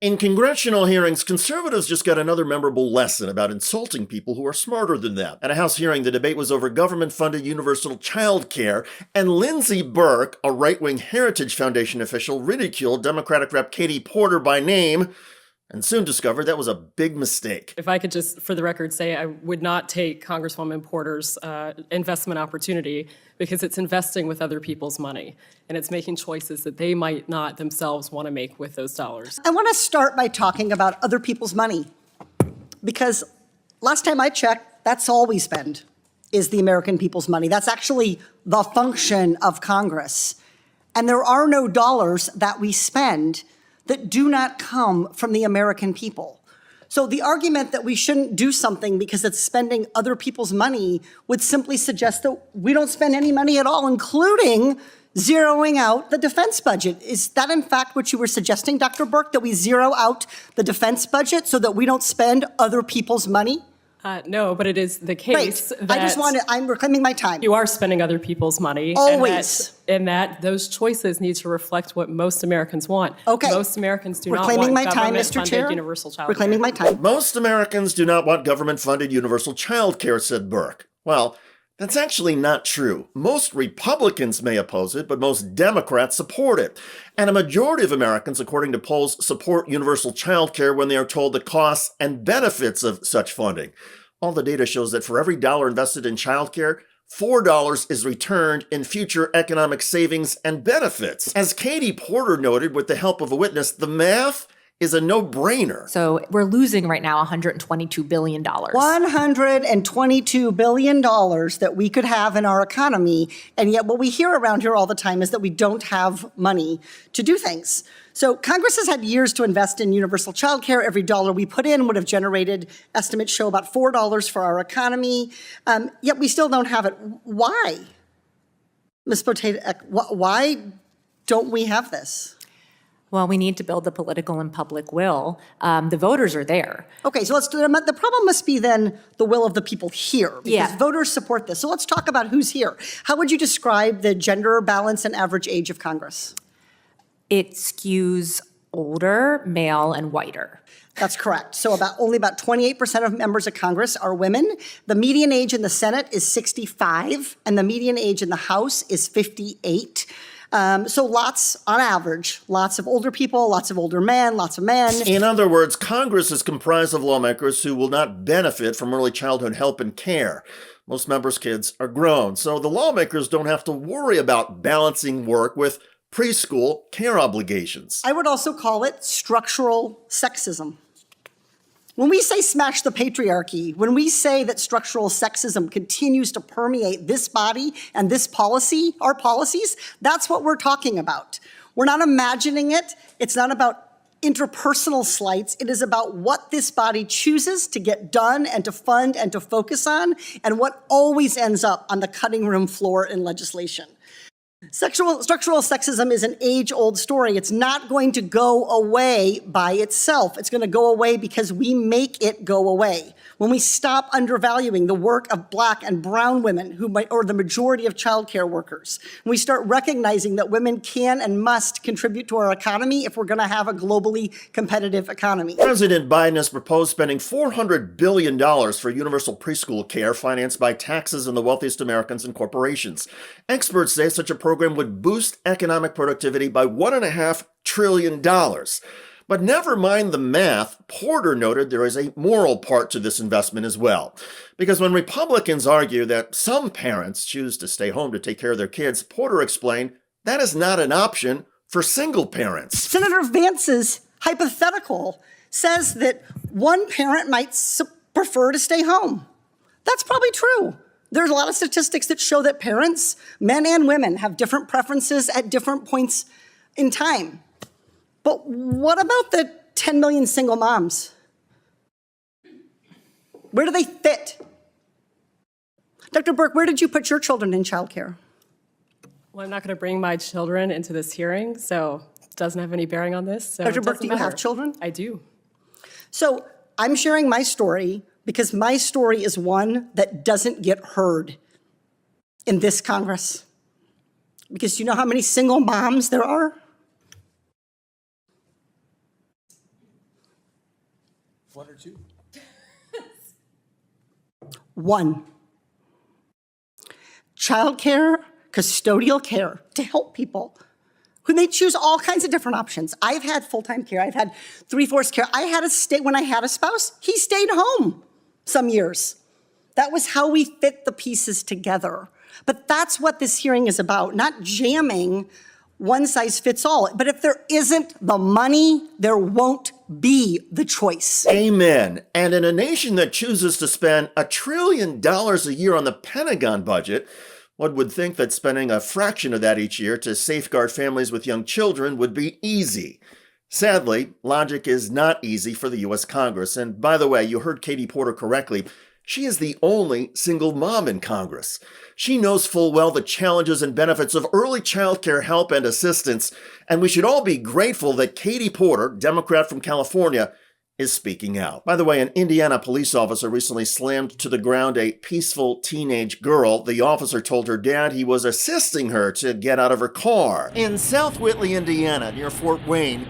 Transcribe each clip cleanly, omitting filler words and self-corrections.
In congressional hearings, conservatives just got another memorable lesson about insulting people who are smarter than them. At a House hearing, the debate was over government-funded universal childcare, and Lindsey Burke, a right-wing Heritage Foundation official, ridiculed Democratic Rep. Katie Porter by name, and soon discovered that was a big mistake. If I could just, for the record, say I would not take Congresswoman Porter's investment opportunity because it's investing with other people's money, and it's making choices that they might not themselves want to make with those dollars. I want to start by talking about other people's money, because last time I checked, that's all we spend is the American people's money. That's actually the function of Congress. And there are no dollars that we spend that do not come from the American people. So the argument that we shouldn't do something because it's spending other people's money would simply suggest that we don't spend any money at all, including zeroing out the defense budget. Is that in fact what you were suggesting, Dr. Burke, that we zero out the defense budget so that we don't spend other people's money? No, but it is the case that I'm reclaiming my time. You are spending other people's money. Always. And that those choices need to reflect what most Americans want. Okay. Most Americans do not Reclaiming want my time, Mr. government-funded Chair. universal child Reclaiming my time. Most Americans do not want government-funded universal child care, said Burke. Well, that's actually not true. Most Republicans may oppose it, but most Democrats support it. And a majority of Americans, according to polls, support universal child care when they are told the costs and benefits of such funding. All the data shows that for every dollar invested in child care, $4 is returned in future economic savings and benefits. As Katie Porter noted with the help of a witness, the math is a no-brainer. So we're losing right now $122 billion. $122 billion that we could have in our economy, and yet what we hear around here all the time is that we don't have money to do things. So Congress has had years to invest in universal child care. Every dollar we put in would have generated, estimates show, about $4 for our economy, yet we still don't have it. Why? Ms. Potato, why don't we have this? Well, we need to build the political and public will. The voters are there. Okay, so the problem must be then the will of the people here, because Yeah. voters support this. So let's talk about who's here. How would you describe the gender balance and average age of Congress? It skews older, male, and whiter. That's correct. So only about 28% of members of Congress are women. The median age in the Senate is 65, and the median age in the House is 58. So lots, on average, lots of older people, lots of older men, lots of men. In other words, Congress is comprised of lawmakers who will not benefit from early childhood help and care. Most members' kids are grown, so the lawmakers don't have to worry about balancing work with preschool care obligations. I would also call it structural sexism. When we say smash the patriarchy, when we say that structural sexism continues to permeate this body and this policy, our policies, that's what we're talking about. We're not imagining it. It's not about interpersonal slights. It is about what this body chooses to get done and to fund and to focus on, and what always ends up on the cutting room floor in legislation. Structural sexism is an age-old story. It's not going to go away by itself. It's going to go away because we make it go away. When we stop undervaluing the work of Black and brown women, or the majority of childcare workers, when we start recognizing that women can and must contribute to our economy if we're going to have a globally competitive economy. President Biden has proposed spending $400 billion for universal preschool care financed by taxes on the wealthiest Americans and corporations. Experts say such a program would boost economic productivity by $1.5 trillion. But never mind the math, Porter noted there is a moral part to this investment as well. Because when Republicans argue that some parents choose to stay home to take care of their kids, Porter explained that is not an option for single parents. Senator Vance's hypothetical says that one parent might prefer to stay home. That's probably true. There's a lot of statistics that show that parents, men and women, have different preferences at different points in time. But what about the 10 million single moms? Where do they fit? Dr. Burke, where did you put your children in childcare? Well, I'm not going to bring my children into this hearing, so it doesn't have any bearing on this. So Dr. Burke, do you have children? I do. So I'm sharing my story because my story is one that doesn't get heard in this Congress. Because do you know how many single moms there are? One or two? One, childcare, custodial care to help people who may choose all kinds of different options. I've had full-time care. I've had 3/4 care. I had to stay, when I had a spouse, he stayed home some years. That was how we fit the pieces together. But that's what this hearing is about, not jamming one size fits all. But if there isn't the money, there won't be the choice. Amen. And in a nation that chooses to spend $1 trillion a year on the Pentagon budget, one would think that spending a fraction of that each year to safeguard families with young children would be easy. Sadly, logic is not easy for the U.S. Congress. And by the way, you heard Katie Porter correctly. She is the only single mom in Congress. She knows full well the challenges and benefits of early child care help and assistance, and we should all be grateful that Katie Porter, Democrat from California, is speaking out. By the way, an Indiana police officer recently slammed to the ground a peaceful teenage girl. The officer told her dad he was assisting her to get out of her car. In South Whitley, Indiana, near Fort Wayne,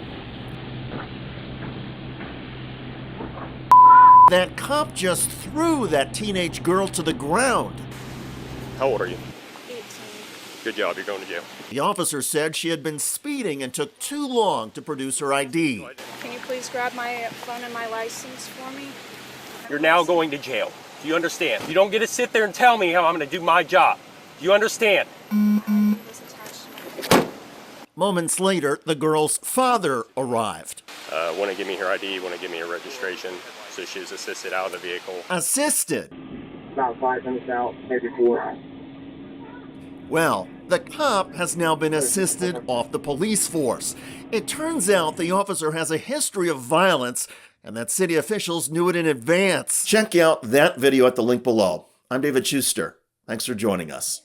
that cop just threw that teenage girl to the ground. How old are you? 18. Good job, you're going to jail. The officer said she had been speeding and took too long to produce her ID. Can you please grab my phone and my license for me? You're now going to jail. Do you understand? You don't get to sit there and tell me how I'm going to do my job. Do you understand? This attached to my- Moments later, the girl's father arrived. Want to give me her ID, want to give me her registration. So she was assisted out of the vehicle. Assisted. About 5 minutes out, maybe 4. Well, the cop has now been assisted off the police force. It turns out the officer has a history of violence and that city officials knew it in advance. Check out that video at the link below. I'm David Shuster. Thanks for joining us.